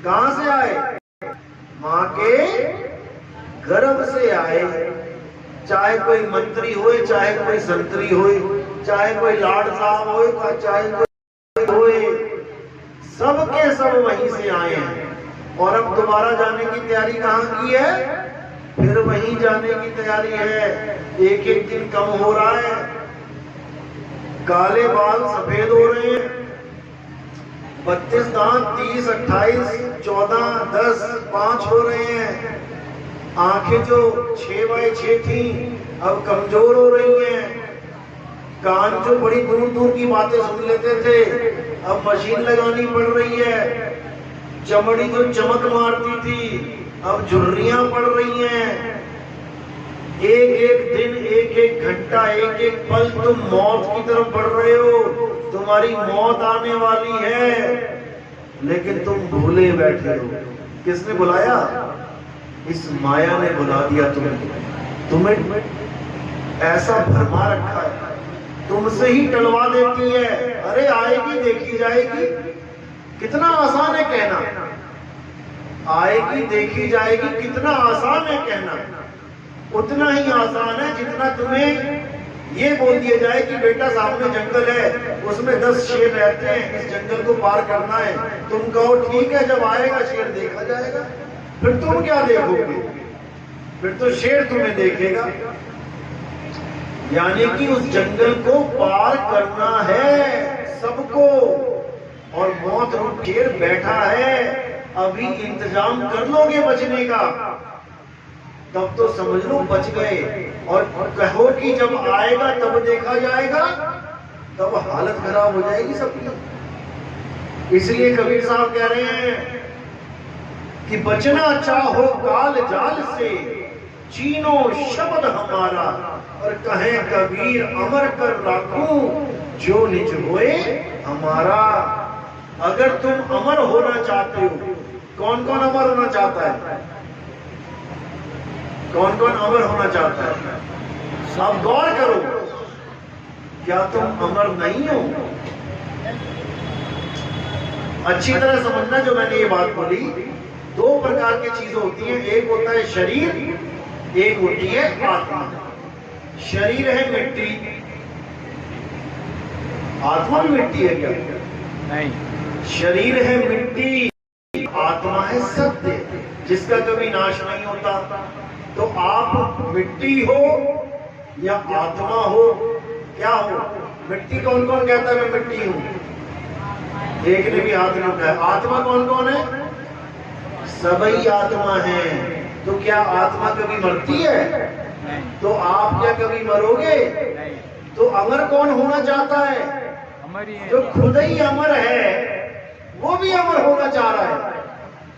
कहां से आए? मां के गर्भ से आए। चाहे कोई मंत्री होए, चाहे कोई संतरी होए, चाहे कोई लाड साहब होए, चाहे कोई होए, सब के सब वहीं से आए हैं। और अब दोबारा जाने की तैयारी कहां की है? फिर वहीं जाने की तैयारी है। एक एक दिन कम हो रहा है, काले बाल सफेद हो रहे हैं, 32 दांत 30, 28, 14, 10, 5 हो रहे हैं। आंखें जो 6x6 थी अब कमजोर हो रही हैं। कान जो बड़ी दूर दूर की बातें सुन लेते थे अब मशीन लगानी पड़ रही है। चमड़ी जो चमक मारती थी अब झुर्रियां पड़ रही हैं। एक एक दिन, एक एक घंटा, एक एक पल तुम मौत की तरफ बढ़ रहे हो। तुम्हारी मौत आने वाली है, लेकिन तुम भूले बैठे हो। किसने बुलाया? इस माया ने बुला दिया तुम्हें ऐसा भरमा रखा है, तुमसे ही टलवा देती है। अरे आएगी देखी जाएगी, कितना आसान है कहना। आएगी देखी जाएगी, कितना आसान है कहना। उतना ही आसान है जितना तुम्हें ये बोल दिया जाए कि बेटा सामने जंगल है, उसमें 10 शेर रहते हैं, इस जंगल को पार करना है। तुम कहो ठीक है, जब आएगा शेर देखा जाएगा। फिर तुम क्या देखोगे? फिर तो शेर तुम्हें देखेगा। यानी कि उस जंगल को पार करना है सबको, और मौत रूप शेर बैठा है। अभी इंतजाम कर लोगे बचने का, तब तो समझ लो बच गए। और कहो कि जब आएगा तब देखा जाएगा, तब हालत खराब हो जाएगी सबकी। इसलिए कबीर साहब कह रहे हैं कि बचना चाहो काल जाल से, चीनो शब्द हमारा। और कहे कबीर अमर कर राखूं, जो निज होए हमारा। अगर तुम अमर होना चाहते हो, कौन कौन अमर होना चाहता है? कौन कौन अमर होना चाहता है? अब गौर करो, क्या तुम अमर नहीं हो? अच्छी तरह समझना जो मैंने ये बात बोली। 2 प्रकार की चीजें होती हैं, एक होता है शरीर, एक होती है आत्मा। शरीर है मिट्टी, आत्मा भी मिट्टी है क्या? नहीं। शरीर है मिट्टी, आत्मा है सत्य, जिसका कभी नाश नहीं होता। तो आप मिट्टी हो या आत्मा हो? क्या हो? मिट्टी कौन कौन कहता है मैं मिट्टी हूं? एक ने भी हाथ नहीं उठाया। आत्मा कौन कौन है? सभी आत्मा है। तो क्या आत्मा कभी मरती है? तो आप क्या कभी मरोगे? तो अमर कौन होना चाहता है? जो खुद ही अमर है वो भी अमर होना चाह रहा है।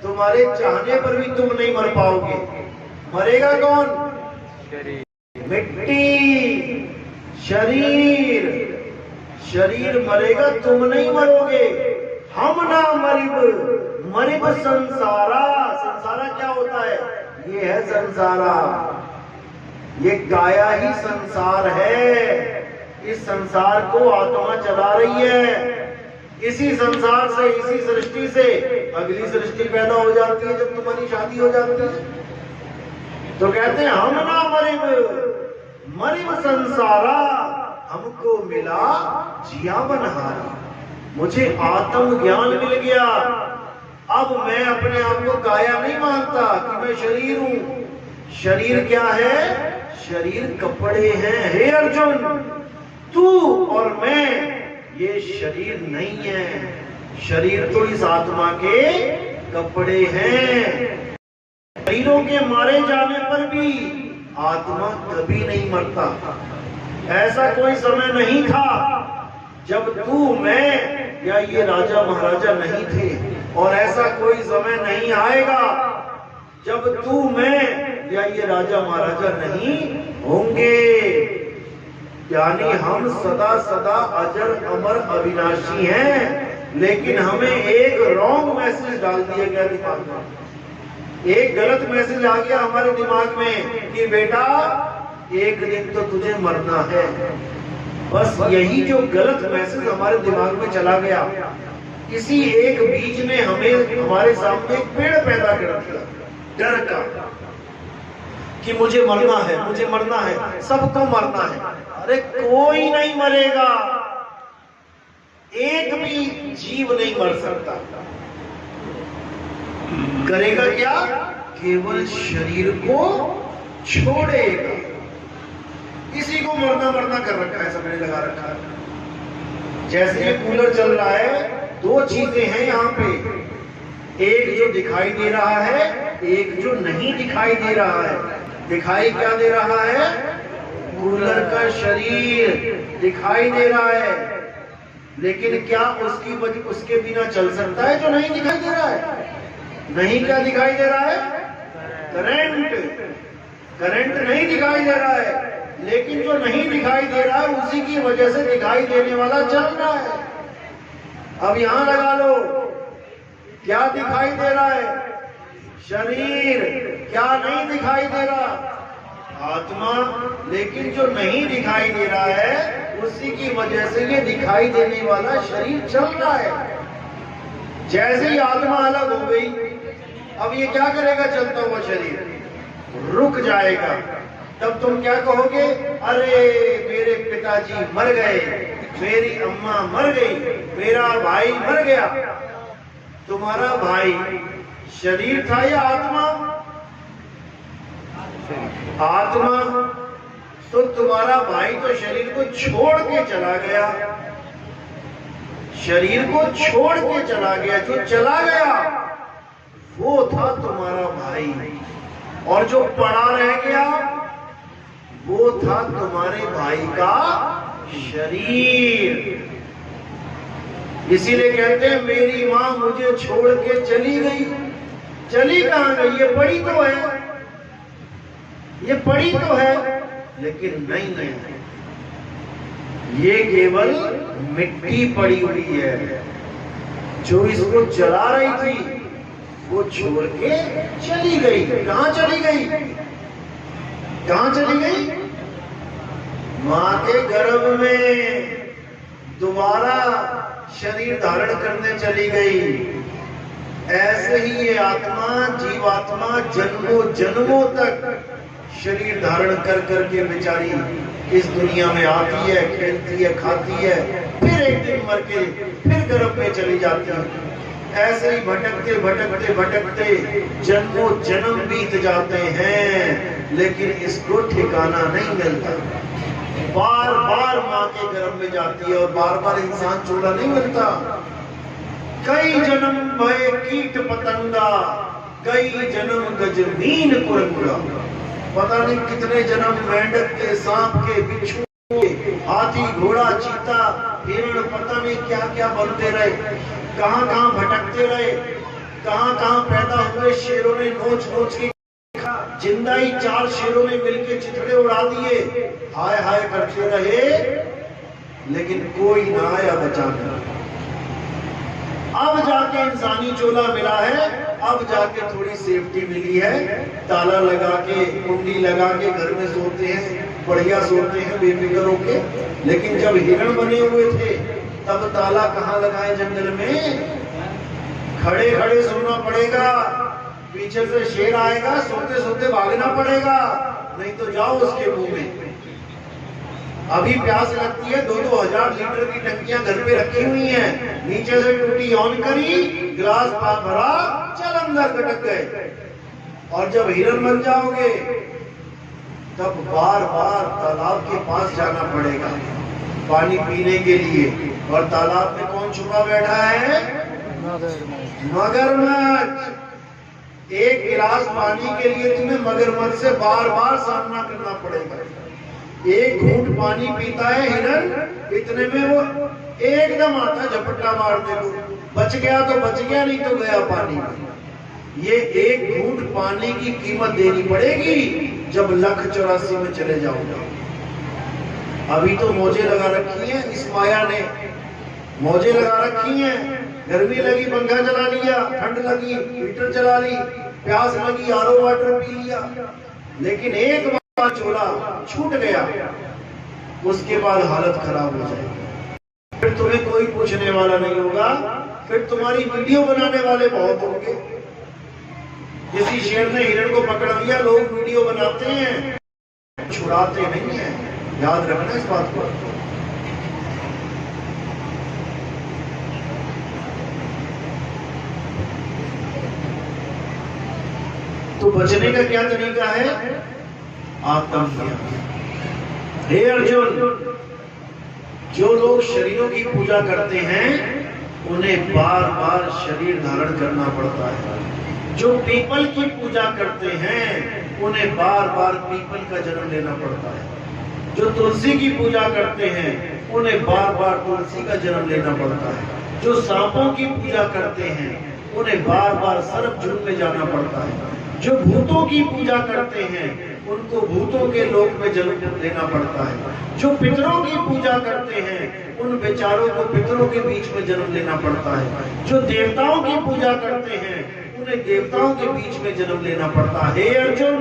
तुम्हारे चाहने पर भी तुम नहीं मर पाओगे। मरेगा कौन? मिट्टी, शरीर। शरीर मरेगा, तुम नहीं मरोगे। हम ना मरिब, मरिब संसारा। संसारा क्या होता है? ये है संसारा, ये काया ही संसार है। इस संसार को आत्मा चला रही है। इसी संसार से, इसी सृष्टि से अगली सृष्टि पैदा हो जाती है जब तुम्हारी शादी हो जाती है। तो कहते हैं हम ना मरिब, मरिब संसारा। हमको मिला जिया बनहारा। मुझे आत्म ज्ञान मिल गया। अब मैं अपने आप को काया नहीं मानता कि मैं शरीर हूं। शरीर क्या है? शरीर कपड़े हैं। हे अर्जुन, तू और मैं ये शरीर नहीं है। शरीर तो इस आत्मा के कपड़े हैं। शरीरों के मारे जाने पर भी आत्मा कभी नहीं मरता। ऐसा कोई समय नहीं था जब तू, मैं या ये राजा महाराजा नहीं थे, और ऐसा कोई समय नहीं आएगा जब तू, मैं या ये राजा महाराजा नहीं होंगे। यानी हम सदा सदा अजर अमर अविनाशी हैं। लेकिन हमें एक रॉन्ग मैसेज डाल दिया गया दिमाग में। एक गलत मैसेज आ गया हमारे दिमाग में कि बेटा एक दिन तो तुझे मरना है। बस यही जो गलत मैसेज हमारे दिमाग में चला गया, किसी एक बीज ने हमें हमारे सामने एक पेड़ पैदा कर दिया डर का कि मुझे मरना है, मुझे मरना है, सबको मरना है। अरे कोई नहीं मरेगा, एक भी जीव नहीं मर सकता। करेगा क्या? केवल शरीर को छोड़ेगा। किसी को मरना मरना कर रखा है, सबने लगा रखा है। जैसे ये कूलर चल रहा है, दो चीजें हैं यहाँ पे, एक जो दिखाई दे रहा है, एक जो नहीं दिखाई दे रहा है। दिखाई क्या दे रहा है? कूलर का शरीर दिखाई दे रहा है, लेकिन क्या उसकी वजह उसके बिना चल सकता है जो नहीं दिखाई दे रहा है? नहीं, क्या दिखाई दे रहा है? करंट। करंट नहीं दिखाई दे रहा है, लेकिन जो नहीं दिखाई दे रहा है उसी की वजह से दिखाई देने वाला चल रहा है। अब यहां लगा लो, क्या दिखाई दे रहा है? शरीर। क्या नहीं दिखाई दे रहा? आत्मा। लेकिन जो नहीं दिखाई दे रहा है उसी की वजह से ये दिखाई देने वाला शरीर चल रहा है। जैसे ही आत्मा अलग हो गई, अब ये क्या करेगा? चलता हुआ शरीर रुक जाएगा। तब तुम क्या कहोगे? अरे मेरे पिताजी मर गए, मेरी अम्मा मर गई, मेरा भाई मर गया। तुम्हारा भाई शरीर था या आत्मा? आत्मा। तो तुम्हारा भाई तो शरीर को छोड़ के चला गया, शरीर को छोड़ के चला गया। जो चला गया वो था तुम्हारा भाई, और जो पड़ा रह गया वो था तुम्हारे भाई का शरीर। इसीलिए कहते हैं मेरी मां मुझे छोड़ के चली गई। चली कहां गई? ये पड़ी तो है, ये पड़ी तो है, लेकिन नहीं है, ये केवल मिट्टी पड़ी हुई है। जो इसको जला रही थी वो छोड़ के चली गई। कहां चली गई? कहां चली गई? मां के गर्भ में दोबारा शरीर धारण करने चली गई। ऐसे ही ये आत्मा, जीवात्मा जन्मों जन्मों तक शरीर धारण कर करके बेचारी इस दुनिया में आती है, खेलती है, खाती है, फिर एक दिन मर के फिर गर्भ में चली जाती है। ऐसे ही भटकते भटकते भटकते जन्मों जन्म बीत जाते हैं, लेकिन इसको ठिकाना नहीं मिलता। बार बार मां के गर्भ में जाती है और बार बार इंसान छोड़ा नहीं मिलता। कई जन्म भय कीट पतंगा, कई जन्म गजमीन कुरकुरा। पता नहीं कितने जन्म मेंढक के, सांप के, बिच्छू के, हाथी, घोड़ा, चीता, हिरण, पता नहीं क्या क्या बनते रहे, कहां कहां भटकते रहे, कहां कहां पैदा हुए। शेरों ने नोच नोच के जिंदा ही 4 शेरों ने मिलकर चिथड़े उड़ा दिए, हाय हाय करते रहे, लेकिन कोई ना आया बचाने। अब जाके इंसानी चोला मिला है, अब जाके थोड़ी सेफ्टी मिली है। ताला लगा के, कुंडी लगा के घर में सोते हैं, बढ़िया सोते हैं बेफिक्र होके। लेकिन जब हिरण बने हुए थे तब ताला कहाँ लगाए? जंगल में। खड़े खड़े सोना पड़ेगा, पीछे से शेर आएगा, सोते सोते भागना पड़ेगा, नहीं तो जाओ उसके मुंह में। अभी प्यास लगती है, 2-2 हजार लीटर की टंकियां घर पे रखी हुई हैं, नीचे से टूटी ऑन करी, गिलास भरा, चल अंदर कटक गए। और जब हिरन बन जाओगे तब बार बार तालाब के पास जाना पड़ेगा पानी पीने के लिए। और तालाब में कौन छुपा बैठा है? मगरमच्छ। एक गिलास पानी के लिए तुम्हें मगरमच्छ से बार बार सामना करना पड़ेगा। एक घूंट पानी पीता है हिरन, इतने में वो एकदम आता झपट्टा मारने को, बच गया तो बच गया, नहीं तो गया पानी में। ये एक घूंट पानी की कीमत देनी पड़ेगी जब 1,84 में चले जाओगे। अभी तो मौजे लगा रखी हैं इस माया ने, मौजे लगा रखी हैं। गर्मी लगी पंखा चला लिया, ठंड लगी हीटर चला ली, प्यास लगी आरओ वाटर पी लिया। लेकिन एक बार चोला छूट गया, उसके बाद हालत खराब हो जाएगी। फिर तुम्हें कोई पूछने वाला नहीं होगा फिर तुम्हारी वीडियो बनाने वाले बहुत होंगे। किसी शेर ने हिरण को पकड़ लिया, लोग वीडियो बनाते हैं, छुड़ाते नहीं है। याद रखना इस बात को। तो बचने का क्या तरीका है? आत्मज्ञान। हे अर्जुन, जो लोग शरीरों की पूजा करते हैं उन्हें बार बार शरीर धारण करना पड़ता है। जो पीपल की पूजा करते हैं उन्हें बार बार पीपल का जन्म लेना पड़ता है। जो तुलसी की पूजा करते हैं उन्हें बार बार तुलसी का जन्म लेना पड़ता है। जो सांपों की पूजा करते हैं उन्हें बार बार सर्प झुंड में जाना पड़ता है। जो भूतों की पूजा करते हैं उनको भूतों के लोक में जन्म लेना पड़ता है। जो पितरों की पूजा करते हैं उन बेचारों को पितरों के बीच में जन्म लेना पड़ता है। जो देवताओं की पूजा करते हैं उन्हें देवताओं के बीच में जन्म लेना पड़ता है। हे अर्जुन,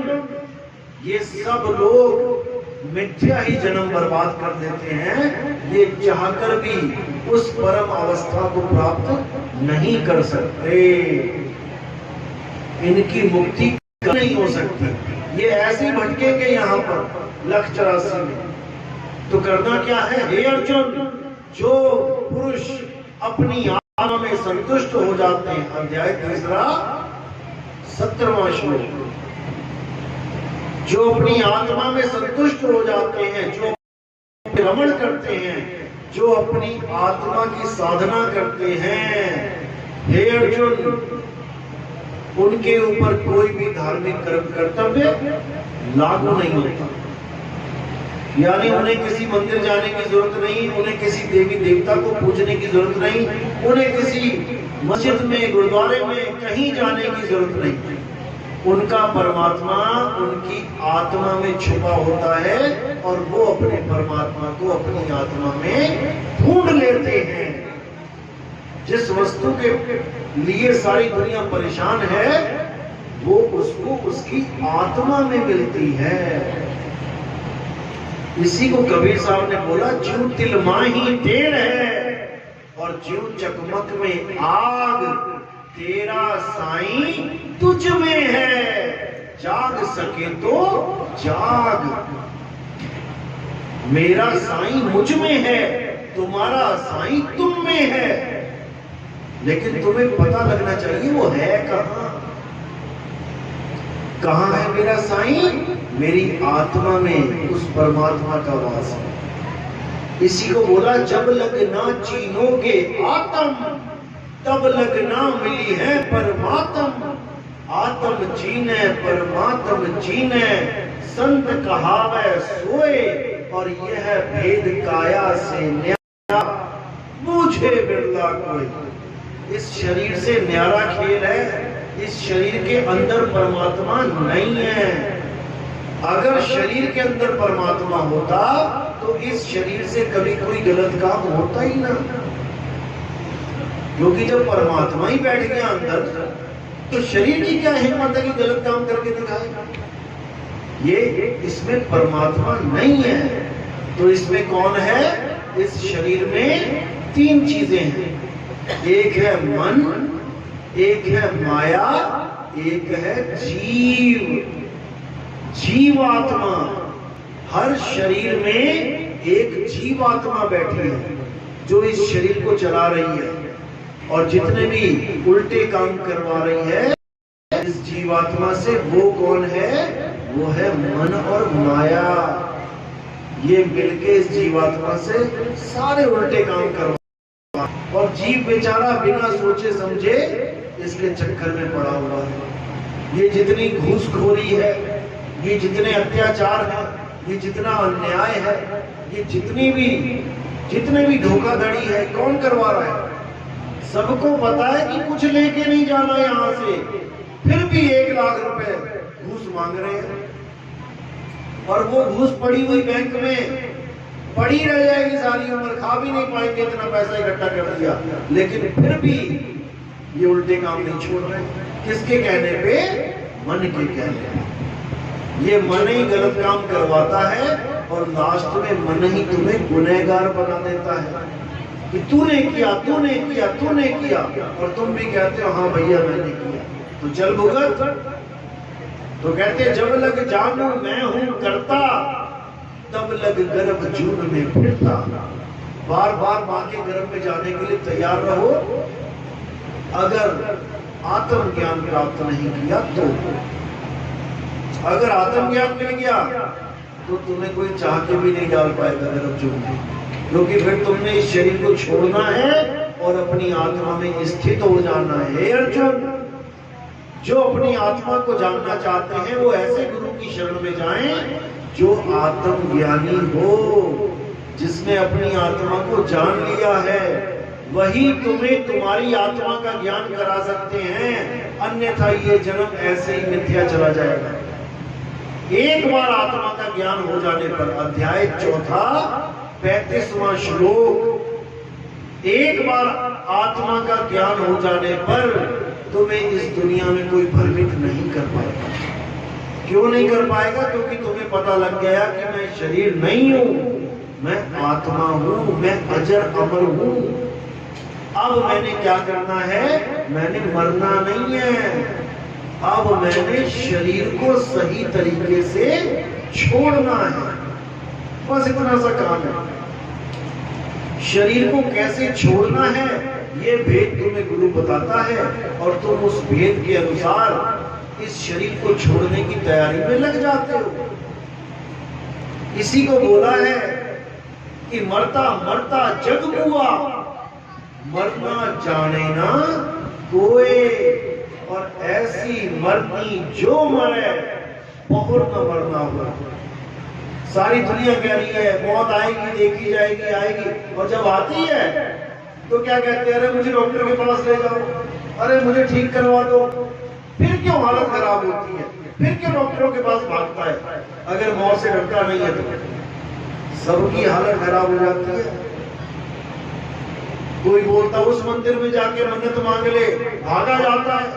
ये सब लोग मिथ्या ही जन्म बर्बाद कर देते हैं। ये चाहकर भी उस परम अवस्था को प्राप्त नहीं कर सकते। इनकी मुक्ति नहीं हो सकती। ये ऐसे भटकेंगे यहाँ पर लख 84 में। तो करना क्या है? हे अर्जुन, जो पुरुष अपनी आत्मा में संतुष्ट हो जाते हैं, अध्याय 3 17वां श्लोक, जो अपनी आत्मा में संतुष्ट हो जाते हैं, जो भ्रमण करते हैं, जो अपनी आत्मा की साधना करते हैं, हे अर्जुन, उनके ऊपर कोई भी धार्मिक कर्म कर्तव्य लागू नहीं होता। यानी उन्हें किसी मंदिर जाने की जरूरत नहीं, उन्हें किसी देवी देवता को पूजने की जरूरत नहीं, उन्हें किसी मस्जिद में, गुरुद्वारे में कहीं जाने की जरूरत नहीं। उनका परमात्मा उनकी आत्मा में छुपा होता है और वो अपने परमात्मा को अपनी आत्मा में ढूंढ लेते हैं। जिस वस्तु के लिए सारी दुनिया परेशान है वो उसको उसकी आत्मा में मिलती है। इसी को कबीर साहब ने बोला, ज्यों तिल माही ढेर है और ज्यों चकमक में आग, तेरा साईं तुझ में है, जाग सके तो जाग। मेरा साईं मुझ में है, तुम्हारा साईं तुम में है, लेकिन तुम्हें पता लगना चाहिए वो है कहां। कहां है मेरा साईं? मेरी आत्मा में उस परमात्मा का वास है। इसी को बोला, जब लगना चीनोगे आत्म तब लगना मिली है परमात्म। आत्म चीने परमात्म चीने, संत कहावे सोए, और यह भेद काया से न्यारा, बूझे बिरला कोई। इस शरीर से न्यारा खेल है। इस शरीर के अंदर परमात्मा नहीं है। अगर शरीर के अंदर परमात्मा होता तो इस शरीर से कभी कोई गलत काम होता ही ना, क्योंकि जब परमात्मा ही बैठ गया अंदर तो शरीर की क्या हिम्मत है कि गलत काम करके दिखाएगा। ये इसमें परमात्मा नहीं है। तो इसमें कौन है? इस शरीर में तीन चीजें हैं। एक है मन, एक है माया, एक है जीव, जीवात्मा। हर शरीर में एक जीवात्मा बैठी है जो इस शरीर को चला रही है, और जितने भी उल्टे काम करवा रही है इस जीवात्मा से, वो कौन है? वो है मन और माया। ये मिलके इस जीवात्मा से सारे उल्टे काम करवा, और जीव बेचारा बिना सोचे समझे इसके चक्कर में पड़ा हुआ है। ये जितनी घूसखोरी है, ये जितने अत्याचार है, ये जितना अन्याय है, ये जितने भी धोखाधड़ी है, कौन करवा रहा है? सबको पता है कि कुछ लेके नहीं जाना यहाँ से, फिर भी 1 लाख रुपए घूस मांग रहे हैं, और वो घूस पड़ी हुई बैंक में पड़ी रह जाएगी सारी उम्र, खा भी नहीं पाएंगे, इतना पैसा इकट्ठा कर दिया, लेकिन फिर भी ये उल्टे काम नहीं छोड़ रहे। किसके कहने पे? मन के कहने पे। ये मन ही गलत काम करवाता है और लास्ट में मन ही तुम्हें गुनहगार बना देता है। कि तूने किया, तूने किया, तूने किया, और तुम भी कहते हो हाँ भैया मैंने किया, तो चल भुगत। तो कहते जब लग जानू मैं हूं करता, तब लग गर्भ जून में फिरता। बार बार मां के गर्भ में जाने के लिए तैयार रहो। अगर आत्मज्ञान प्राप्त नहीं किया तो, अगर आत्मज्ञान मिल गया तो तुम्हें कोई चाह के भी नहीं डाल पाएगा गर्भ जून में, क्योंकि फिर तुमने इस शरीर को छोड़ना है और अपनी आत्मा में स्थित हो जाना है। हे अर्जुन, जो अपनी आत्मा को जानना चाहते हैं वो ऐसे गुरु की शरण में जाएं जो आत्मज्ञानी हो, जिसने अपनी आत्मा को जान लिया है। वही तुम्हें तुम्हारी आत्मा का ज्ञान करा सकते हैं, अन्यथा ये जन्म ऐसे ही मिथ्या चला जाएगा। एक बार आत्मा का ज्ञान हो जाने पर, अध्याय 4 35वां श्लोक, एक बार आत्मा का ज्ञान हो जाने पर तुम्हें इस दुनिया में कोई भ्रमित नहीं कर पाएगा। क्यों नहीं कर पाएगा? क्योंकि तुम्हें पता लग गया कि मैं शरीर नहीं हूं, मैं आत्मा हूं, मैं अजर अमर हूं। अब मैंने क्या करना है? मैंने मरना नहीं है, अब मैंने शरीर को सही तरीके से छोड़ना है। बस इतना सा काम है। शरीर को कैसे छोड़ना है ये भेद तुम्हें गुरु बताता है, और तुम उस भेद के अनुसार इस शरीर को छोड़ने की तैयारी में लग जाते हो। इसी को बोला है कि मरता मरता जग हुआ, मरना जाने ना कोई, और ऐसी मरनी जो मरे बहुत न मरना हुआ। सारी दुनिया कह रही है मौत आएगी, देखी जाएगी, आएगी, और जब आती है तो क्या कहते हैं? अरे मुझे डॉक्टर के पास ले जाओ, अरे मुझे ठीक करवा दो। फिर क्यों हालत खराब होती है? फिर क्यों डॉक्टरों के पास भागता है? अगर मौत से डरता नहीं है तो सबकी हालत खराब हो जाती है। कोई बोलता उस मंदिर में जाके मन्नत मांग ले, भागा जाता है।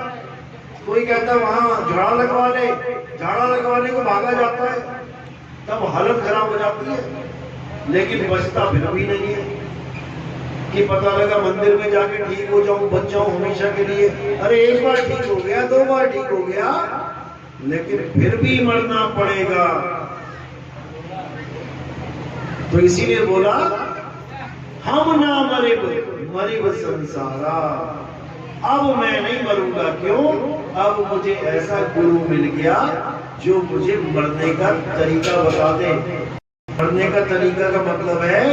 कोई कहता वहां झाड़ा लगवा ले, झाड़ा लगवाने को भागा जाता है, तब हालत खराब हो जाती है। लेकिन बचता फिर भी नहीं है कि पता लगा मंदिर में जाके ठीक हो जाऊं, बच जाऊं हमेशा के लिए। अरे एक बार ठीक हो गया, 2 बार ठीक हो गया, लेकिन फिर भी मरना पड़ेगा। तो इसीलिए बोला हम ना मरिब मरिब संसारा। अब मैं नहीं मरूंगा। क्यों? अब मुझे ऐसा गुरु मिल गया जो मुझे मरने का तरीका बता दे। मरने का तरीका का मतलब है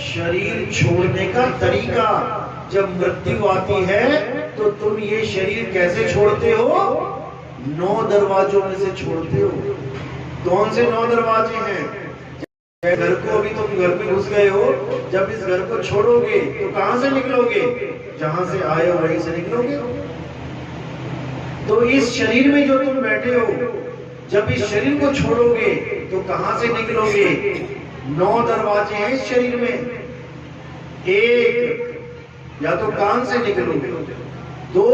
शरीर छोड़ने का तरीका। जब मृत्यु आती है तो तुम ये शरीर कैसे छोड़ते हो? 9 दरवाजों में से छोड़ते हो। कौन से 9 दरवाजे हैं? घर को अभी तुम घर में घुस गए हो, जब इस घर को छोड़ोगे तो कहां से निकलोगे? जहां से आए हो वहीं से निकलोगे। तो इस शरीर में जो तुम बैठे हो, जब इस शरीर को छोड़ोगे तो कहां से निकलोगे? 9 दरवाजे हैं इस शरीर में। 1 या तो कान से निकलोगे, 2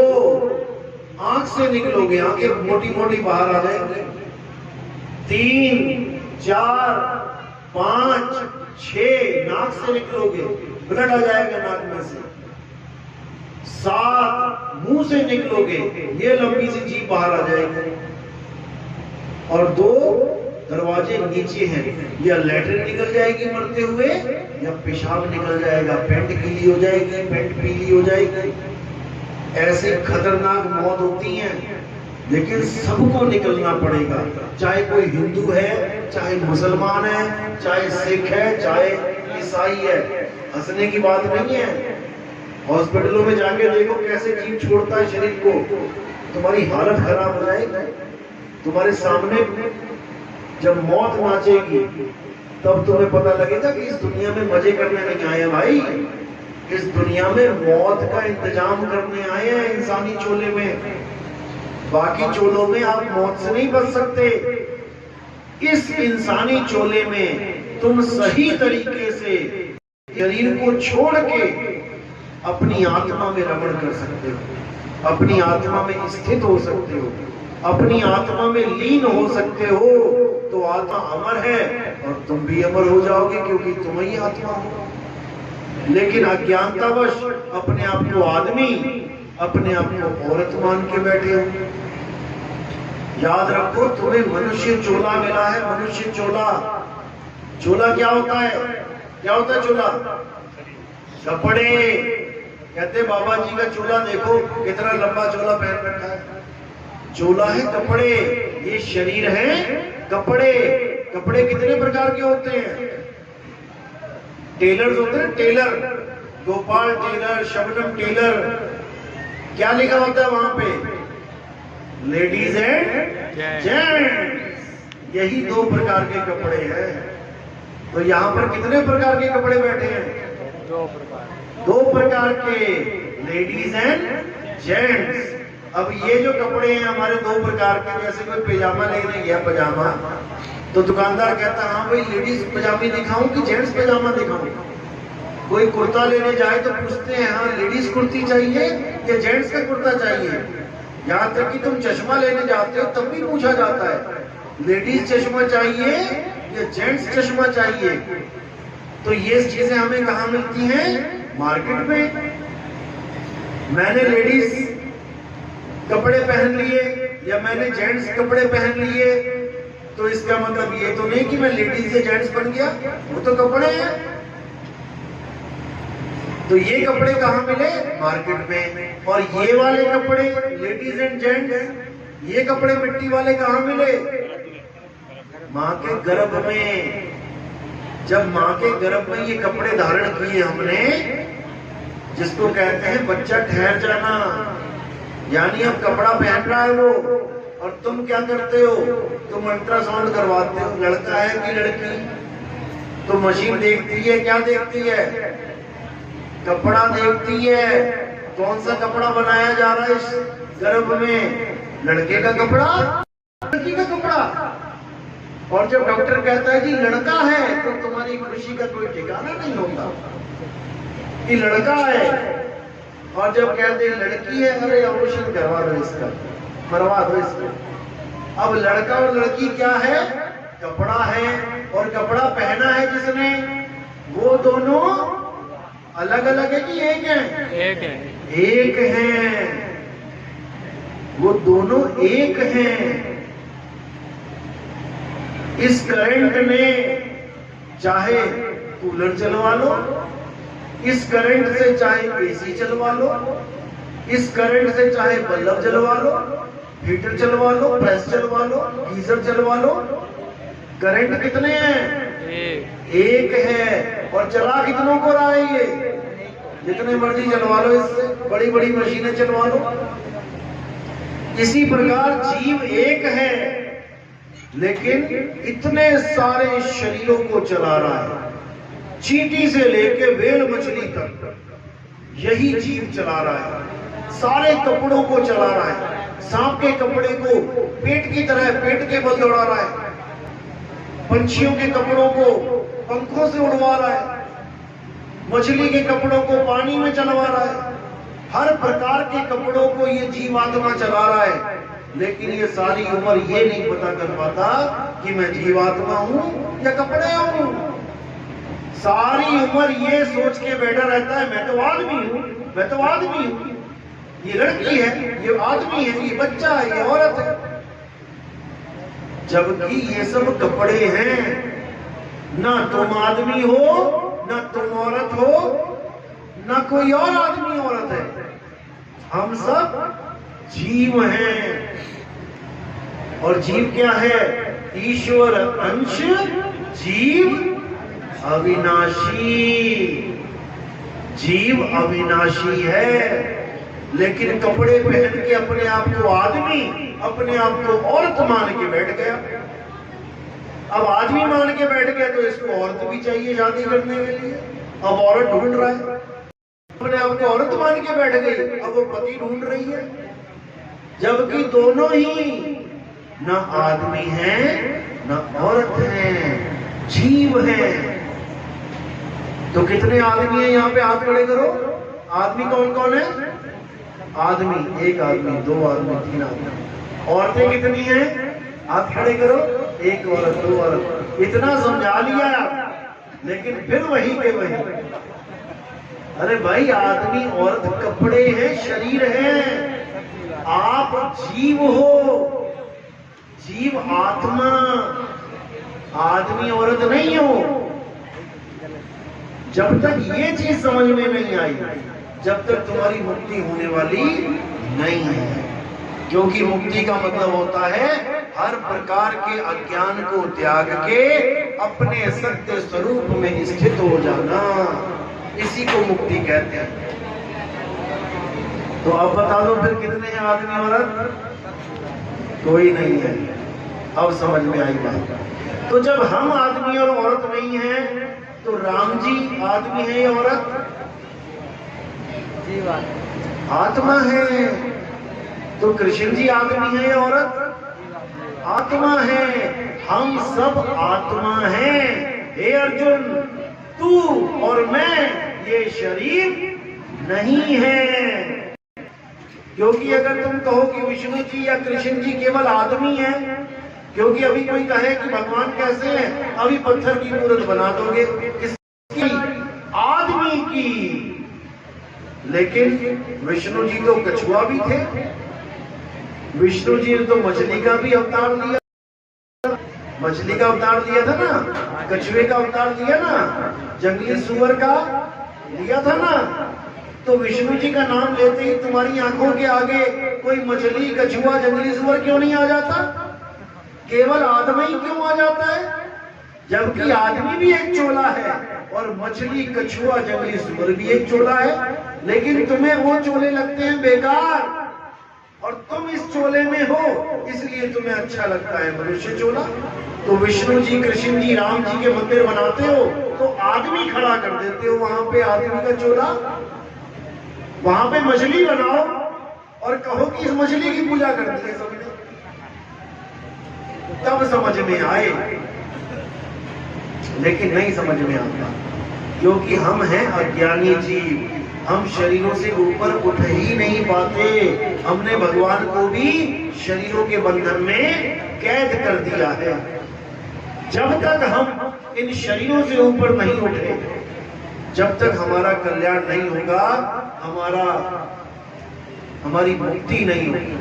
आंख से निकलोगे, आंखें मोटी मोटी बाहर आ जाएंगी, 3 4 5 6 नाक से निकलोगे, ब्लड आ जाएगा नाक में से, 7 मुंह से निकलोगे, ये लंबी सी जीभ बाहर आ जाएगी, और 2 दरवाजे नीचे हैं, या लैट्रिन निकल जाएगी मरते हुए, या पेशाब निकल जाएगा, पेंट गीली हो जाएगी, पेंट पीली हो जाएगी। ऐसे खतरनाक मौत होती है, लेकिन सबको निकलना पड़ेगा। चाहे कोई हिंदू है, चाहे मुसलमान है, चाहे सिख है, चाहे ईसाई है। हंसने की बात नहीं है। हॉस्पिटलों में जाके देखो कैसे जीव छोड़ता है शरीर को, तुम्हारी हालत खराब हो जाएगी। तुम्हारे सामने जब मौत नाचेगी तब तुम्हें पता लगेगा कि इस दुनिया में मजे करने नहीं आए भाई, इस दुनिया में मौत का इंतजाम करने आए हैं इंसानी चोले में। बाकी चोलों में आप मौत से नहीं बच सकते। इस इंसानी चोले में तुम सही तरीके से शरीर को छोड़ के अपनी आत्मा में रमण कर सकते हो, अपनी आत्मा में स्थित हो सकते हो, अपनी आत्मा में लीन हो सकते हो। तो आत्मा अमर है और तुम भी अमर हो जाओगे, क्योंकि तुम ही आत्मा हो। लेकिन अज्ञानतावश अपने आप को आदमी, अपने आप को औरत मान के बैठे हो। याद रखो, तुम्हें मनुष्य चोला मिला है, मनुष्य चोला। चोला क्या होता है? क्या होता है चोला? कपड़े। कहते बाबा जी का चोला देखो, कितना लंबा चोला पहन रखा है। चोला है कपड़े, ये शरीर है कपड़े। कपड़े कितने प्रकार के होते हैं? टेलर्स होते हैं, tailor, Gopal tailor, Shabnam tailor. क्या लिखा होता है वहां पे? Ladies and gents. यही दो प्रकार के कपड़े हैं। तो यहाँ पर कितने प्रकार के कपड़े बैठे हैं? दो प्रकार के, लेडीज एंड जेंट्स। अब ये जो कपड़े हैं हमारे दो प्रकार के, जैसे कोई पैजामा लेने गया, पजामा, तो दुकानदार कहता है हाँ भाई लेडीज पजामी दिखाऊं कि जेंट्स पजामा दिखाऊं? कोई कुर्ता लेने जाए तो पूछते हैं हाँ लेडीज कुर्ती चाहिए या जेंट्स का कुर्ता चाहिए। यहाँ तक कि तुम चश्मा लेने जाते हो तब भी पूछा जाता है लेडीज चश्मा चाहिए या जेंट्स चश्मा चाहिए। तो ये चीजें हमें कहाँ मिलती हैं? मार्केट में। मैंने लेडीज कपड़े पहन लिए या मैंने जेंट्स कपड़े पहन लिए, तो इसका मतलब ये तो नहीं कि मैं लेडीज या जेंट्स बन गया, वो तो कपड़े हैं। तो ये कपड़े कहाँ मिले? मार्केट में। और ये वाले कपड़े लेडीज एंड जेंट्स, ये कपड़े मिट्टी वाले कहाँ मिले? माँ के गर्भ में। जब माँ के गर्भ में ये कपड़े धारण किए हमने, जिसको कहते हैं बच्चा ठहर जाना, यानी अब कपड़ा पहन रहा है वो, और तुम क्या करते हो? तुम अल्ट्रासाउंड करवाते हो, लड़का है कि लड़की। तो मशीन देखती है, क्या देखती है? कपड़ा देखती है। कौन सा कपड़ा बनाया जा रहा है इस गर्भ में? लड़के का कपड़ा, लड़की का कपड़ा। और जब डॉक्टर कहता है जी लड़का है, तो तुम्हारी खुशी का कोई ठिकाना नहीं होता कि लड़का है। और जब कहते हैं लड़की है, अरे ऑपरेशन करवा दो इसका, मरवा दो इसको। अब लड़का और लड़की क्या है? कपड़ा है। और कपड़ा पहना है जिसने, वो दोनों अलग अलग है कि एक है? एक है। एक है, वो दोनों एक हैं। इस करंट में चाहे कूलर चलवा लो, इस करंट से चाहे एसी चलवा लो, इस करंट से चाहे बल्ब जलवा लो, हीटर चलवा लो, प्रेस चलवा लो, गीजर चलवा लो। करंट कितने हैं? एक है। और चला कितनों को रहा है ये? जितने मर्जी चलवा लो, इससे बड़ी बड़ी मशीनें चलवा लो। इसी प्रकार जीव एक है, लेकिन इतने सारे शरीरों को चला रहा है। चींटी से लेके व्हेल मछली तक यही जीव चला रहा है। सारे कपड़ों को चला रहा है। सांप के कपड़े को पेट की तरह पेट के बल दौड़ा रहा है। पंछियों के कपड़ों को पंखों से उड़वा रहा है। मछली के कपड़ों को पानी में चलवा रहा है। हर प्रकार के कपड़ों को ये जीवात्मा चला रहा है। लेकिन ये सारी उम्र ये नहीं पता कर पाता कि मैं जीवात्मा हूं या कपड़े हूं। सारी उम्र ये सोच के बैठा रहता है मैं तो आदमी हूं, मैं तो आदमी हूं। ये लड़की है, ये आदमी है, ये बच्चा है, ये औरत है। जबकि ये सब कपड़े हैं। ना तुम आदमी हो, ना तुम औरत हो, ना कोई और आदमी औरत है। हम सब जीव हैं। और जीव क्या है? ईश्वर अंश जीव अविनाशी। जीव अविनाशी है, लेकिन कपड़े पहन के अपने आप को आदमी, अपने आप को औरत मान के बैठ गया। अब आदमी मान के बैठ गया तो इसको औरत भी चाहिए शादी करने के लिए। अब औरत ढूंढ रहा है, अपने आप को औरत मान के बैठ गई, अब वो पति ढूंढ रही है। जबकि दोनों ही न आदमी हैं न औरत हैं, जीव हैं। तो कितने आदमी हैं यहाँ पे? हाथ खड़े करो। आदमी कौन कौन है? आदमी, एक आदमी, दो आदमी, तीन आदमी। औरतें कितनी हैं? हाथ खड़े करो। एक औरत, दो औरत। इतना समझा लिया, लेकिन फिर वही के वही। अरे भाई, आदमी औरत कपड़े हैं, शरीर है। आप जीव हो, जीव आत्मा, आदमी औरत नहीं हो। जब तक ये चीज समझ में नहीं आई, जब तक तुम्हारी मुक्ति होने वाली नहीं है। क्योंकि मुक्ति का मतलब होता है हर प्रकार के अज्ञान को त्याग के अपने सत्य स्वरूप में स्थित हो जाना, इसी को मुक्ति कहते हैं। तो अब बता दो फिर कितने हैं आदमी औरत? कोई नहीं है। अब समझ में आई बात। तो जब हम आदमी और औरत नहीं हैं, तो राम जी आदमी है या औरत? आत्मा है। तो कृष्ण जी आदमी है या औरत? आत्मा है। हम सब आत्मा हैं। हे अर्जुन, तू और मैं ये शरीर नहीं है। क्योंकि अगर तुम कहो कि विष्णु जी या कृष्ण जी केवल आदमी हैं, क्योंकि अभी कोई कहे कि भगवान कैसे हैं, अभी पत्थर की मूर्त बना दोगे, किसकी? आदमी की। लेकिन विष्णु जी तो कछुआ भी थे। विष्णु जी ने तो मछली का भी अवतार लिया, मछली का अवतार लिया था ना, कछुए का अवतार लिया ना, जंगली सुअर का लिया था ना। तो विष्णु जी का नाम लेते ही तुम्हारी आंखों के आगे कोई मछली, कछुआ, जंगली सुअर क्यों नहीं आ जाता? केवल आदमी ही क्यों आ जाता है? जबकि आदमी भी एक चोला है और मछली, कछुआ, जंगली सुअर भी एक चोला है। लेकिन तुम्हें वो चोले लगते हैं बेकार, और तुम इस चोले में हो, इसलिए तुम्हें अच्छा लगता है मनुष्य चोला। तो विष्णु जी, कृष्ण जी, राम जी के मंदिर बनाते हो तो आदमी खड़ा कर देते हो वहां पे, आदमी का चोला। वहां पे मछली बनाओ और कहो कि इस मछली की पूजा करते हैं सबने, तब समझ में आए। लेकिन नहीं समझ में आता, क्योंकि हम हैं अज्ञानी जीव। हम शरीरों से ऊपर उठ ही नहीं पाते। हमने भगवान को भी शरीरों के बंधन में कैद कर दिया है। जब तक हम इन शरीरों से ऊपर नहीं उठे, जब तक हमारा कल्याण नहीं होगा, हमारी मुक्ति नहीं होगी।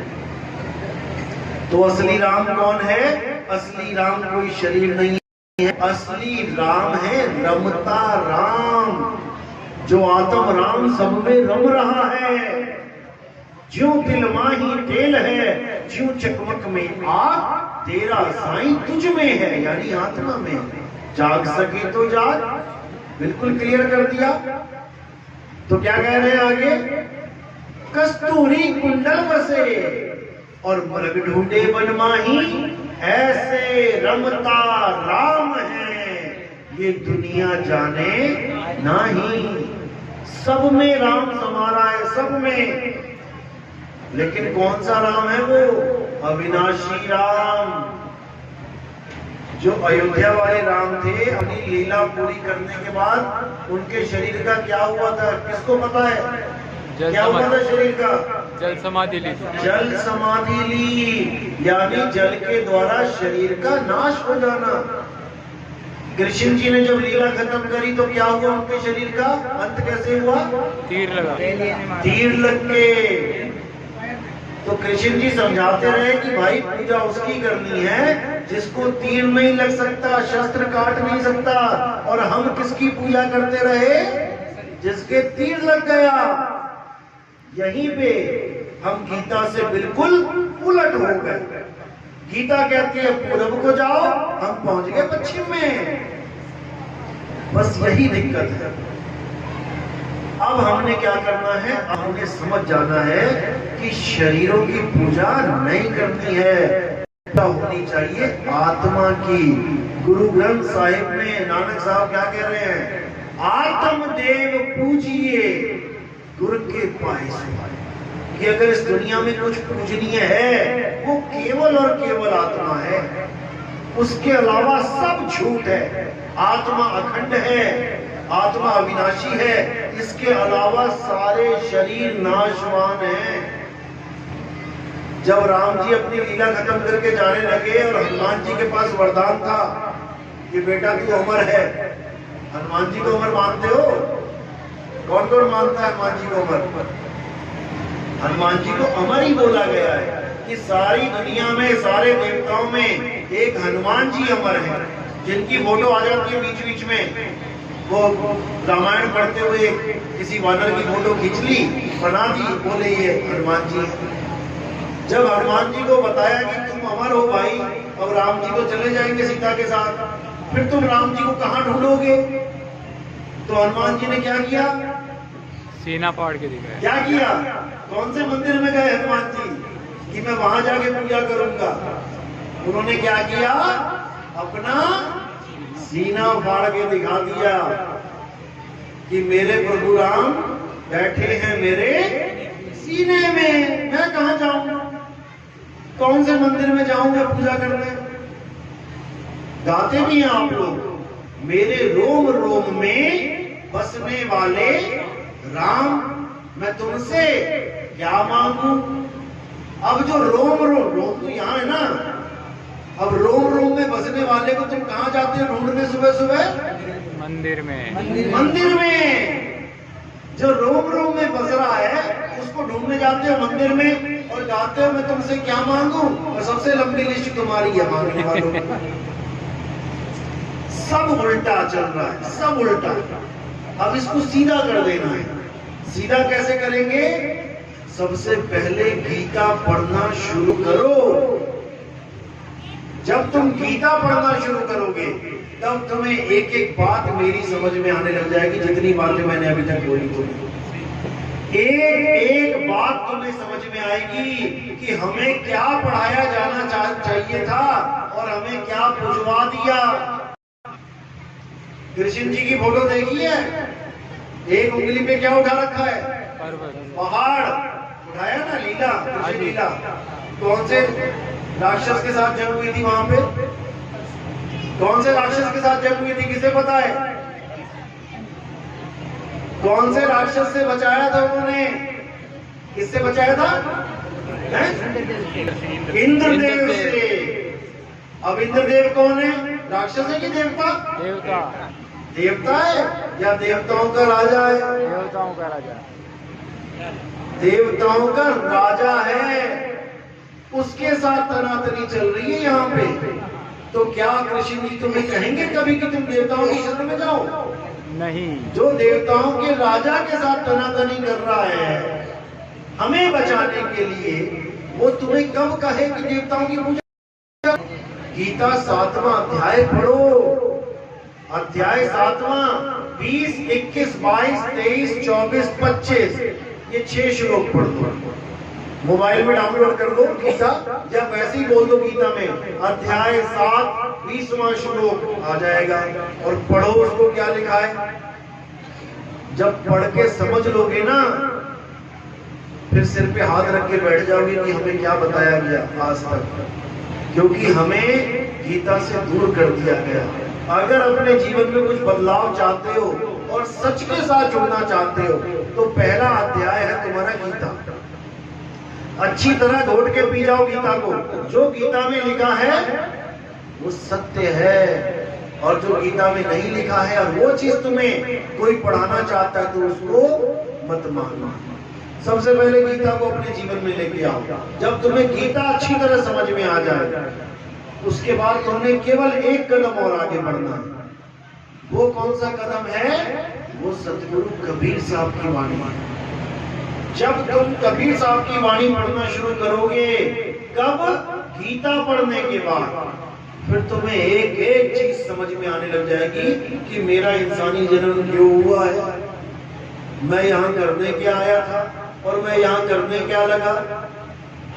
तो असली राम कौन है? असली राम कोई शरीर नहीं है। असली राम है रमता राम, जो आत्म राम सब में रम रहा है। ज्यों दिल माही तेल है, ज्यों चकमक में आग, तेरा साईं तुझ में है, यानी आत्मा में। जाग सके तो जाग, बिल्कुल क्लियर कर दिया। तो क्या कह रहे हैं आगे? कस्तूरी कुंडल बसे और मृग ढूंढे बनमाही, ऐसे रमता राम है ये दुनिया जाने नहीं। सब में राम समारा है, सब में। लेकिन कौन सा राम है वो? अविनाशी राम। जो अयोध्या वाले राम थे, अपनी लीला पूरी करने के बाद उनके शरीर का क्या हुआ था, किसको पता है? क्या हुआ था शरीर का? जल समाधि ली। जल समाधि ली, यानी जल के द्वारा शरीर का नाश हो जाना। कृष्ण जी ने जब लीला खत्म करी तो क्या हुआ उनके शरीर का? अंत कैसे हुआ? तीर लगा, तीर लग के। तो कृष्ण जी समझाते रहे कि भाई पूजा उसकी करनी है जिसको तीर नहीं लग सकता, शस्त्र काट नहीं सकता। और हम किसकी पूजा करते रहे? जिसके तीर लग गया। यहीं पे हम गीता से बिल्कुल उलट हो गए। गीता कहती है पूरब को जाओ, हम पहुंच गए पश्चिम में। बस यही दिक्कत है। अब हमने क्या करना है? अब हमने समझ जाना है कि शरीरों की पूजा नहीं करनी है, होनी चाहिए आत्मा की। गुरु ग्रंथ साहिब में नानक साहब क्या कह रहे हैं? आत्म देव पूजिए गुरु के पाए सुहाए। कि अगर इस दुनिया में कुछ पूजनीय है वो केवल और केवल आत्मा है, उसके अलावा सब झूठ है। आत्मा अखंड है, आत्मा अविनाशी है, इसके अलावा सारे शरीर नाशवान हैं। जब राम जी अपनी लीला खत्म करके जाने लगे और हनुमान जी के पास वरदान था कि बेटा तू अमर है। हनुमान जी को अमर मानते हो? कौन कौन मानता है हनुमान जी को अमर? हनुमान जी को अमर ही बोला गया है कि सारी दुनिया में, सारे देवताओं में एक हनुमान जी अमर है, जिनकी फोटो आ जाती है बीच बीच में। वो रामायण पढ़ते हुए किसी वानर की फोटो खींच ली, बना दी, बोले ये हनुमान जी। जब हनुमान जी को बताया कि तुम अमर हो भाई, अब राम जी तो चले जाएंगे सीता के साथ, फिर तुम राम जी को कहां ढूंढोगे? तो हनुमान जी ने क्या किया? सीना फाड़ के दिखाया। क्या किया? कौन से मंदिर में गए हनुमान जी कि मैं वहां जाके पूजा करूंगा? उन्होंने क्या किया? अपना सीना फाड़ के दिखा दिया कि मेरे प्रभु राम बैठे हैं मेरे सीने में, मैं कहां जाऊं? कौन से मंदिर में जाऊंगा पूजा करने? गाते भी हैं आप लोग, मेरे रोम रोम में बसने वाले राम, मैं तुमसे क्या मांगू? अब जो रोम रोम, रोम तो यहाँ है ना, अब रोम रोम में बसने वाले को तुम कहाँ जाते हो ढूंढने सुबह सुबह? मंदिर में। मंदिर में। जो रोम रोम में बस रहा है उसको ढूंढने जाते हो मंदिर में और गाते हो मैं तुमसे क्या मांगू? और सबसे लंबी लिस्ट तुम्हारी है मांगने वालों की। सब उल्टा चल रहा है, सब उल्टा। अब इसको सीधा कर देना है। सीधा कैसे करेंगे? सबसे पहले गीता पढ़ना शुरू करो। जब तुम गीता पढ़ना शुरू करोगे तब तुम्हें एक एक बात मेरी समझ में आने लग जाएगी, जितनी बातें मैंने अभी तक बोली थी। एक एक बात तुम्हें समझ में आएगी कि हमें क्या पढ़ाया जाना चाहिए था और हमें क्या बुझवा दिया। कृष्ण जी की फोटो देखी है? एक उंगली पे क्या उठा रखा है? पहाड़ उठाया ना, लीला, कृष्ण लीला। कौन से राक्षस के साथ जंग हुई थी वहां पे? कौन से राक्षस के साथ जंग हुई थी, किसे पता है? कौन से राक्षस से बचाया था उन्होंने? किससे बचाया था? इंद्रदेव से। अब इंद्रदेव कौन है? राक्षस है कि देवता? देवता। देवता है या देवताओं का राजा है? देवताओं का राजा। देवताओं का राजा है, उसके साथ तनातनी चल रही है यहाँ पे। तो क्या कृष्ण जी तुम्हें कहेंगे कभी कि तुम देवताओं की शरण में जाओ? नहीं। जो देवताओं के राजा के साथ तनातनी कर रहा है हमें बचाने के लिए, वो तुम्हें कब कहे कि देवताओं की पूजा? गीता 7वां अध्याय पढ़ो। अध्याय 7वां 20, 21, 22, 23, 24, 25 ये 6 श्लोक पढ़ दो। मोबाइल में डाउनलोड कर लो गीता, या वैसे ही बोल दो गीता में अध्याय 7 20वां श्लोक आ जाएगा और पढ़ो उसको क्या लिखा है। जब पढ़ के समझ लोगे ना, फिर सिर पे हाथ रख के बैठ जाओगे कि हमें क्या बताया गया आज तक, क्योंकि हमें गीता से दूर कर दिया गया। अगर अपने जीवन में कुछ बदलाव चाहते हो और सच के साथ जुड़ना चाहते हो तो पहला अध्याय है तुम्हारा गीता। अच्छी तरह घोट के पी जाओ गीता को। जो गीता में लिखा है वो सत्य है, और जो गीता में नहीं लिखा है और वो चीज तुम्हें कोई पढ़ाना चाहता है तो उसको मत मानो। सबसे पहले गीता को अपने जीवन में लेके आओ। जब तुम्हें गीता अच्छी तरह समझ में आ जाए उसके बाद तुम्हें केवल एक कदम और आगे बढ़ना है। वो कौन सा कदम है? वो सतगुरु कबीर साहब की वाणी। जब तुम कबीर साहब की वाणी पढ़ना शुरू करोगे, कब? गीता पढ़ने के बाद, फिर तुम्हें एक एक चीज समझ में आने लग जाएगी कि मेरा इंसानी जन्म क्यों हुआ है, मैं यहाँ करने क्या आया था और मैं यहाँ करने क्या लगा।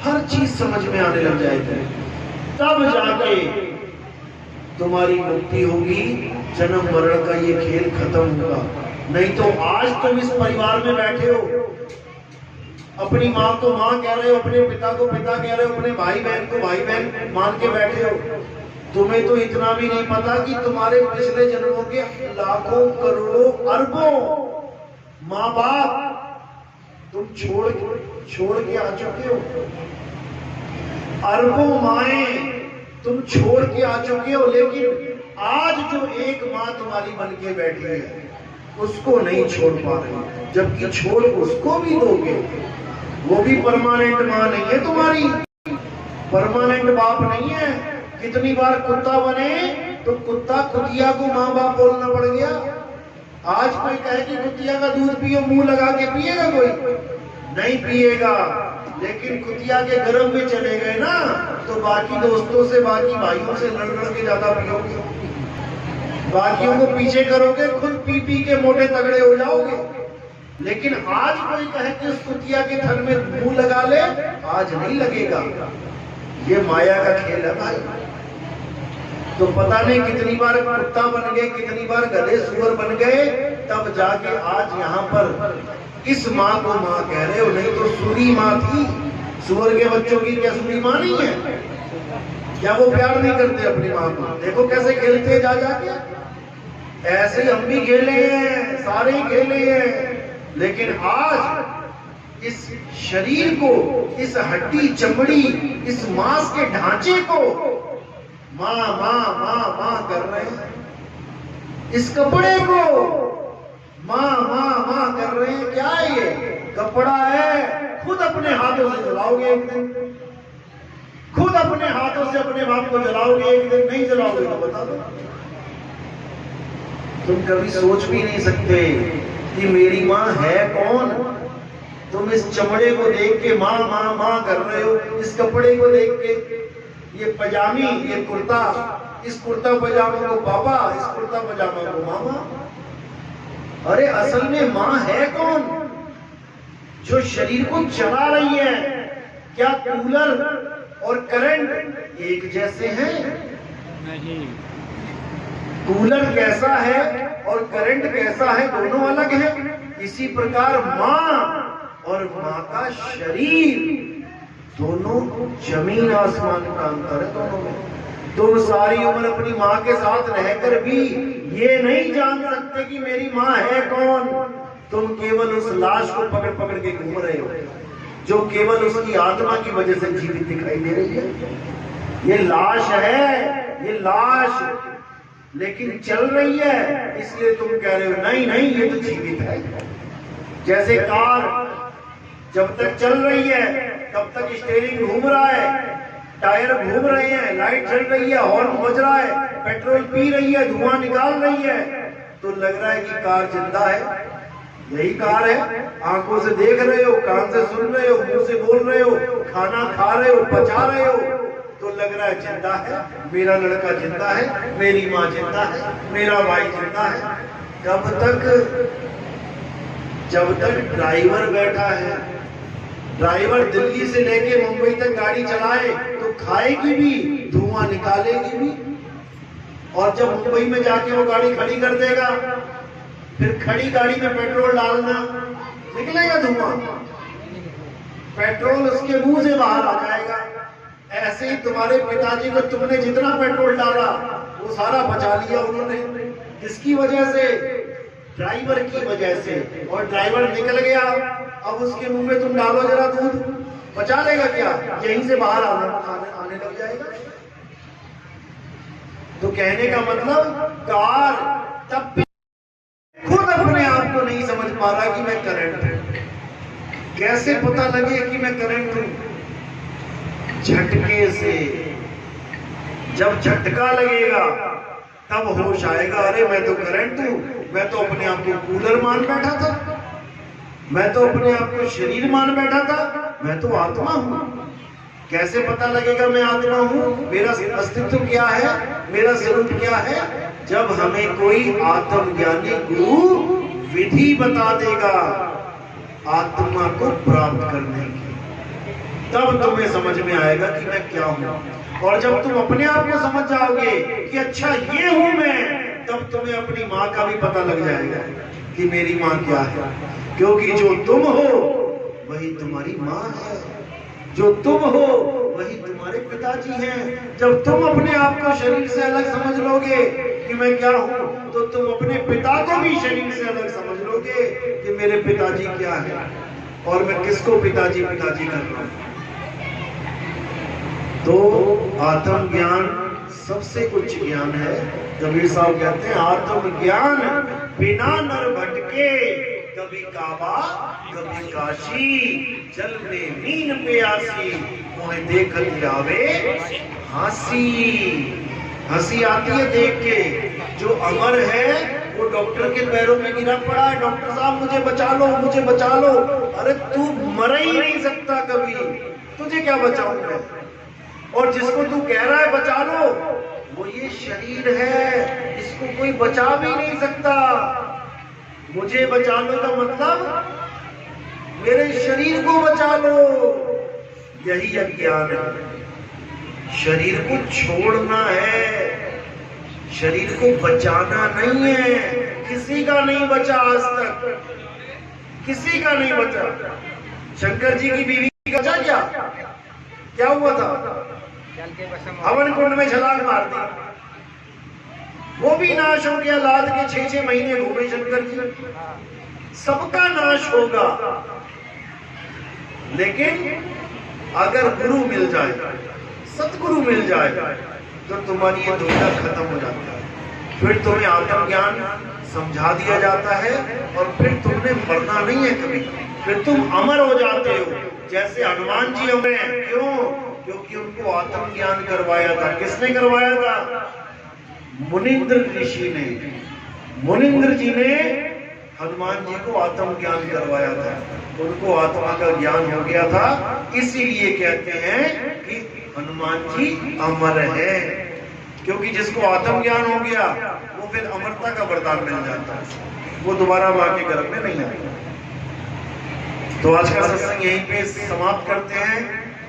हर चीज समझ में आने लग जाएगी, तब जाके तुम्हारी मुक्ति होगी। जन्म मरण का ये खेल खत्म होगा। नहीं तो आज तुम इस परिवार में बैठे हो, अपनी माँ को माँ कह रहे हो, अपने पिता को पिता कह रहे हो, अपने भाई बहन को भाई बहन मान के बैठे हो। तुम्हें तो इतना भी नहीं पता कि तुम्हारे पिछले जन्मों के लाखों करोड़ों अरबों माँ बाप तुम छोड़ के आ चुके हो। अरबों माएं तुम छोड़ के आ चुके हो, लेकिन आज जो एक माँ तुम्हारी बन के बैठी है उसको नहीं छोड़ पा रहे, जबकि छोड़ उसको भी दोगे, वो भी परमानेंट माँ नहीं है तुम्हारी, परमानेंट बाप नहीं है। कितनी बार कुत्ता बने तो कुत्ता कुतिया को माँ बाप बोलना पड़ गया। आज कोई कहे कि कुतिया का दूध पियो, मुंह लगा के पिएगा? कोई नहीं पिएगा। लेकिन कुतिया के गर्भ में चले गए ना, तो बाकी दोस्तों से, बाकी भाइयों से लड़ लड़ के ज्यादा पियोगे, बाकियों को पीछे करोगे, खुद पी पी के मोटे तगड़े हो जाओगे। लेकिन आज कोई कहे कि उस कुतिया के थन में मुंह लगा ले, आज नहीं लगेगा। ये माया का खेल है भाई। तो पता नहीं कितनी बार कुत्ता बन गए, कितनी बार गधे सुअर बन गए, तब जाके आज यहाँ पर इस माँ को माँ कह रहे हो। नहीं तो सूरी माँ थी, सुअर के बच्चों की क्या सूरी माँ नहीं है? क्या वो प्यार नहीं करते अपनी माँ को? देखो कैसे खेलते जा जाके। ऐसे हम भी खेले हैं, सारे ही खेले हैं। लेकिन आज इस शरीर को, इस हड्डी चमड़ी, इस मांस के ढांचे को माँ माँ माँ माँ कर रहे हैं। इस कपड़े को माँ माँ माँ कर रहे हैं। क्या है ये? कपड़ा है, खुद अपने हाथों से जलाओगे एक दिन, खुद अपने हाथों से अपने बाप को जलाओगे एक दिन। नहीं जलाओगे तो बता दो। तुम कभी सोच भी नहीं सकते कि मेरी माँ है कौन। तुम इस चमड़े को देख के माँ माँ माँ कर रहे हो, इस कपड़े को देख के, ये पजामी, ये कुर्ता, इस कुर्ता पजामा को पापा, इस कुर्ता पजामा को मामा। अरे असल में माँ है कौन? जो शरीर को चला रही है। क्या कूलर और करंट एक जैसे हैं? नहीं। कूलर कैसा है और करंट कैसा है, दोनों अलग है। इसी प्रकार माँ और माँ का शरीर, दोनों जमीन आसमान का अंतर है दोनों में। तुम सारी उम्र अपनी माँ के साथ रहकर भी ये नहीं जान सकते कि मेरी माँ है कौन। तुम केवल उस लाश को पकड़ पकड़ के घूम रहे हो, जो केवल उसकी आत्मा की वजह से जीवित दिखाई दे रही है। ये लाश है, ये लाश, लेकिन चल रही है, इसलिए तुम कह रहे हो नहीं नहीं ये तो जीवित है। जैसे कार जब तक चल रही है तब तक स्टीयरिंग घूम रहा है, टायर घूम रहे हैं, लाइट चल रही है, हॉर्न बज रहा है, पेट्रोल पी रही है, धुआं निकाल रही है, तो लग रहा है कि कार जिंदा है। यही कार है। आंखों से देख रहे हो, कान से सुन रहे हो, मुंह से बोल रहे हो, खाना खा रहे हो, पचा रहे हो, तो लग रहा है जिंदा है। मेरा लड़का जिंदा है, मेरी माँ जिंदा है, मेरा भाई जिंदा है। कब तक? जब तक ड्राइवर बैठा है। ड्राइवर दिल्ली से लेके मुंबई तक गाड़ी चलाए तो खाएगी भी, धुआं निकालेगी भी। और जब मुंबई में जाके वो गाड़ी खड़ी कर देगा, फिर खड़ी गाड़ी में पेट्रोल डालना, निकलेगा धुआं, पेट्रोल उसके मुंह से बाहर आ जाएगा। ऐसे ही तुम्हारे पिताजी को तुमने जितना पेट्रोल डाला वो सारा बचा लिया उन्होंने। किसकी वजह से? ड्राइवर की वजह से। और ड्राइवर निकल गया, अब उसके मुंह में तुम डालो जरा दूध, बचा लेगा क्या? यहीं से बाहर आने लग जाएगा। तो कहने का मतलब, कार तब भी खुद अपने आप को नहीं समझ पा रहा कि मैं करंट हूं। कैसे पता लगे कि मैं करंट हूं? झटके से। जब झटका लगेगा तब होश आएगा, अरे मैं तो करंट हूं, मैं तो अपने आप को कूलर मान बैठा था, मैं तो अपने आप को शरीर मान बैठा था, मैं तो आत्मा हूं। कैसे पता लगेगा मैं आत्मा हूं? मेरा अस्तित्व क्या है, मेरा स्वरूप क्या है? जब हमें कोई आत्मज्ञानी गुरु विधि बता देगा आत्मा को प्राप्त करने की, तब तुम्हें समझ में आएगा कि मैं क्या हूं। और जब तुम अपने आप को समझ जाओगे कि अच्छा ये हूं मैं, तब तुम्हें अपनी माँ का भी पता लग जाएगा कि मेरी माँ क्या है। क्योंकि जो तुम हो वही तुम्हारी माँ है, जो तुम हो वही तुम्हारे पिताजी हैं। जब तुम अपने आप को शरीर से अलग समझ लोगे कि मैं क्या हूं, तो तुम अपने पिता को भी शरीर से अलग समझ लोगे कि मेरे पिताजी क्या है और मैं किसको पिताजी पिताजी कर रहा हूं। तो आत्मज्ञान सबसे उच्च ज्ञान है। कबीर साहब कहते हैं आत्मज्ञान बिना नर भटके, कभी काबा कभी काशी, जल में मीन प्यासी, मोहे देखत आवे हंसी। हंसी आती है देख के। जो अमर है वो डॉक्टर के पैरों में गिरा पड़ा है, डॉक्टर साहब मुझे बचा लो, मुझे बचा लो। अरे तू मर ही नहीं सकता कभी, तुझे क्या बचाऊं मैं? और जिसको तू कह रहा है बचा लो, वो ये शरीर है, इसको कोई बचा भी नहीं सकता। मुझे बचा लो का मतलब मेरे शरीर को बचा लो, यही अज्ञान है। शरीर को छोड़ना है, शरीर को बचाना नहीं है। किसी का नहीं बचा आज तक, किसी का नहीं बचा। शंकर जी की बीवी का बचा क्या हुआ था? हवन कुंड में छलांग मार दी, वो भी नाश हो गया। लाद के 6-6 महीने घूमे शंकर जी। सबका नाश होगा, लेकिन अगर गुरु मिल जाए, सतगुरु मिल जाए, तो तुम्हारी ये दुविधा खत्म हो जाती है। फिर तुम्हें आत्मज्ञान समझा दिया जाता है और फिर तुमने मरना नहीं है कभी, फिर तुम अमर हो जाते हो। जैसे हनुमान जी अमर हैं, क्यों? क्योंकि उनको आत्मज्ञान करवाया था। किसने करवाया था? मुनिंद्र ऋषि ने। मुनिंद्र जी ने हनुमान जी को आत्मज्ञान करवाया था, उनको आत्मा का ज्ञान हो गया था। इसीलिए कहते हैं कि हनुमान जी अमर है, क्योंकि जिसको आत्मज्ञान हो गया वो फिर अमरता का वरदान मिल जाता है, वो दोबारा मां के गर्भ में नहीं आता। तो आज का सत्संग यहीं पे समाप्त करते हैं।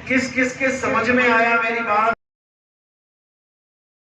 किस किस के समझ में आया मेरी बात?